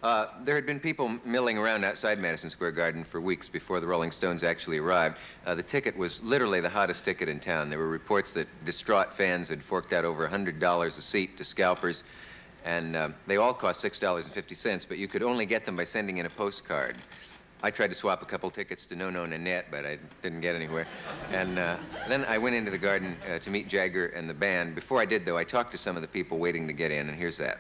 There had been people milling around outside Madison Square Garden for weeks before the Rolling Stones actually arrived. The ticket was literally the hottest ticket in town. There were reports that distraught fans had forked out over $100 a seat to scalpers, and they all cost $6.50, but you could only get them by sending in a postcard. I tried to swap a couple tickets to No No Nanette, but I didn't get anywhere. And then I went into the garden to meet Jagger and the band. Before I did, though, I talked to some of the people waiting to get in, and here's that.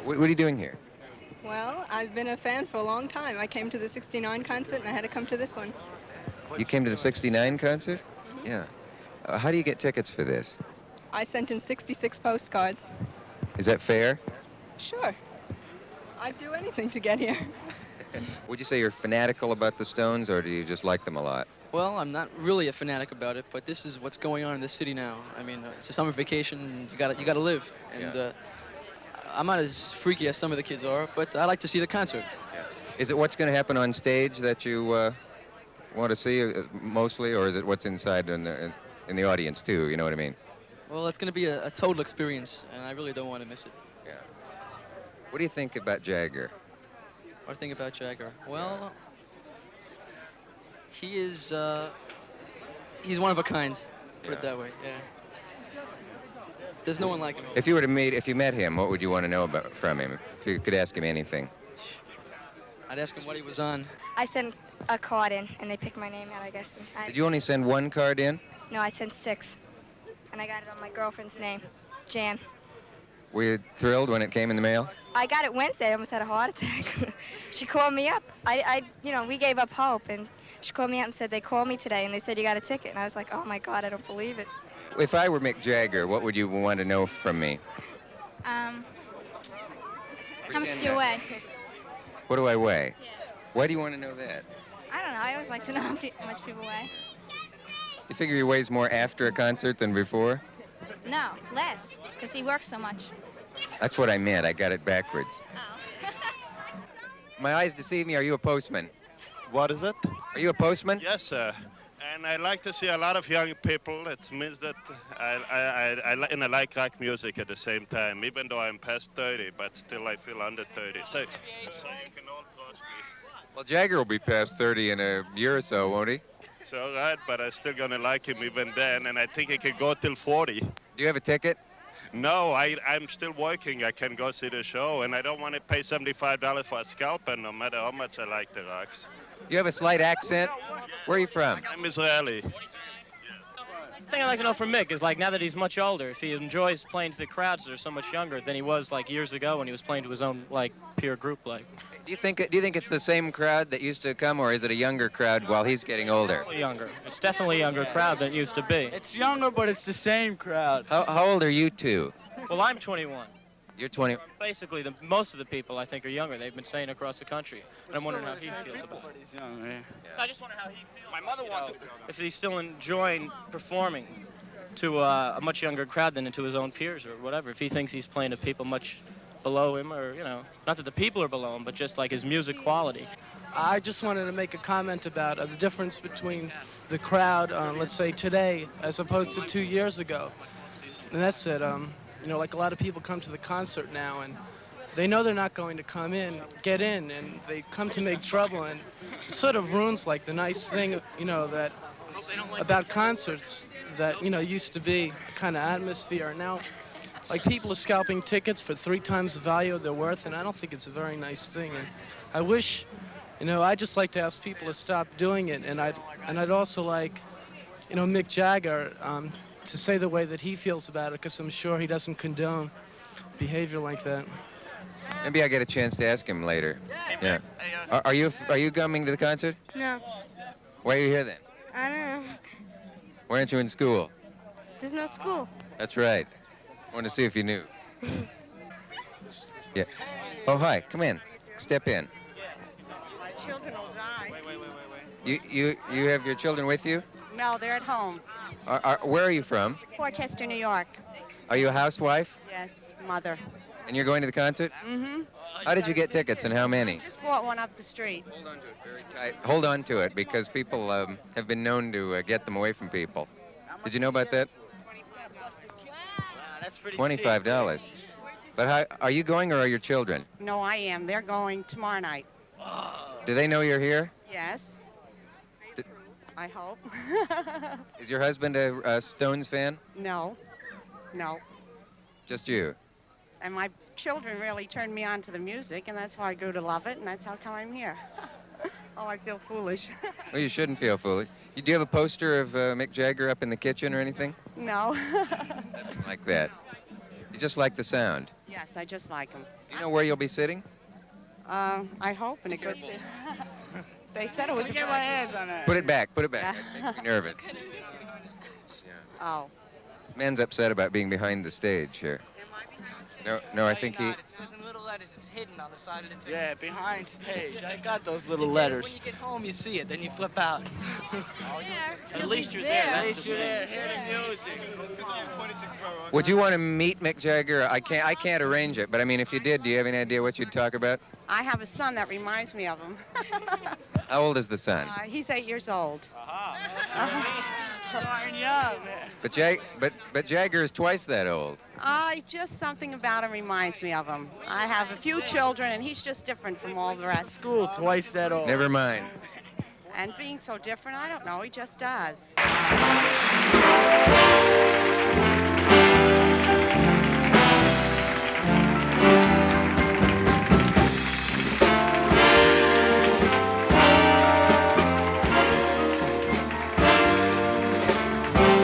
What are you doing here? Well, I've been a fan for a long time. I came to the 69 concert, and I had to come to this one. You came to the 69 concert? Mm-hmm. Yeah. How do you get tickets for this? I sent in 66 postcards. Is that fair? Sure. I'd do anything to get here. Would you say you're fanatical about the Stones, or do you just like them a lot? Well, I'm not really a fanatic about it, but this is what's going on in the city now. I mean, it's a summer vacation. You gotta live, and Yeah. I'm not as freaky as some of the kids are, but I like to see the concert. Yeah. Is it what's going to happen on stage that you want to see mostly, or is it what's inside in the audience too? You know what I mean? Well, it's going to be a total experience, and I really don't want to miss it. Yeah. What do you think about Jagger? What do I think about Jagger? Well, he is, he's one of a kind, put it that way, yeah. There's no one like him. If you met him, what would you want to know from him? If you could ask him anything. I'd ask him what he was on. I sent a card in, and they picked my name out, I guess. Did you only send one card in? No, I sent 6, and I got it on my girlfriend's name, Jan. Were you thrilled when it came in the mail? I got it Wednesday. I almost had a heart attack. She called me up. We gave up hope, and she called me up and said, they called me today, and they said you got a ticket. And I was like, oh, my God, I don't believe it. If I were Mick Jagger, what would you want to know from me? How much do you weigh? What do I weigh? Yeah. Why do you want to know that? I don't know. I always like to know how much people weigh. You figure he weighs more after a concert than before? No, less, because he works so much. That's what I meant. I got it backwards. Oh. My eyes deceive me. Are you a postman? What is it? Are you a postman? Yes, sir. And I like to see a lot of young people. It means that I like rock music at the same time, even though I'm past 30, but still I feel under 30. So you can all trust me. Well, Jagger will be past 30 in a year or so, won't he? It's all right, but I'm still going to like him even then, and I think I can go till 40. Do you have a ticket? No, I'm still working. I can go see the show, and I don't want to pay $75 for a scalper, no matter how much I like the rocks. You have a slight accent. Where are you from? I'm Israeli. The thing I'd like to know from Mick is, like, now that he's much older, if he enjoys playing to the crowds that are so much younger than he was, like, years ago when he was playing to his own, like, peer group, like. Do you think it's the same crowd that used to come, or is it a younger crowd while he's getting older? Younger. It's definitely a younger crowd than it used to be. It's younger, but it's the same crowd. How old are you two? Well, I'm 21. You're 20. Basically, most of the people, I think, are younger. They've been saying across the country. And I'm wondering how he feels about it. He's young, man. I just wonder how he feels. My mother wanted to. If he's still enjoying performing to a much younger crowd than to his own peers or whatever. If he thinks he's playing to people much below him, or, you know, not that the people are below him, but just like his music quality. I just wanted to make a comment about the difference between the crowd, let's say today, as opposed to 2 years ago. And that's it. You know, like a lot of people come to the concert now, and they know they're not going to get in, and they come to make trouble, and it sort of ruins, like, the nice thing, you know, that about concerts that, you know, used to be a kind of atmosphere. And now, like, people are scalping tickets for 3 times the value of their worth, and I don't think it's a very nice thing. And I wish, you know, I just like to ask people to stop doing it, and I'd also like, you know, Mick Jagger to say the way that he feels about it, because I'm sure he doesn't condone behavior like that. Maybe I get a chance to ask him later. Yeah. Are you coming to the concert? No, Why are you here then? I don't know. Why aren't you in school? There's no school. That's right. I want to see if you knew. Yeah. Oh, hi. Come in. Step in. My children will die. You have your children with you? No, they're at home. Where are you from? Portchester, New York. Are you a housewife? Yes, mother. And you're going to the concert? Mm-hmm. How did you get tickets and how many? Just bought one up the street. Hold on to it very tight. Hold on to it because people have been known to get them away from people. Did you know about that? That's pretty $25. But how, are you going or are your children? No, I am. They're going tomorrow night. Do they know you're here? Yes. D- I hope. Is your husband a Stones fan? No. No. Just you? And my children really turned me on to the music, and that's how I grew to love it, and that's how come I'm here. Oh, I feel foolish. Well, you shouldn't feel foolish. Do you have a poster of Mick Jagger up in the kitchen or anything? No. Like that. You just like the sound. Yes, I just like them. Do you know where you'll be sitting? I hope in a good city. They said it was. Get my hands on that. Put it back. Put it back. It makes me nervous. Oh. Man's upset about being behind the stage here. No, I think he... It says in little letters, it's hidden on the side of the ticket. Yeah, behind stage. I got those little letters. When you get home, you see it, then you flip out. At least you're there. At least you're there. Hear the music. Would you want to meet Mick Jagger? I can't arrange it, but I mean, if you did, do you have any idea what you'd talk about? I have a son that reminds me of him. How old is the son? He's 8 years old. Starting young, man. But Jagger is twice that old. Just something about him reminds me of him. I have a few children, and he's just different from all the rest. School twice that old. Never mind. And being so different, I don't know, he just does.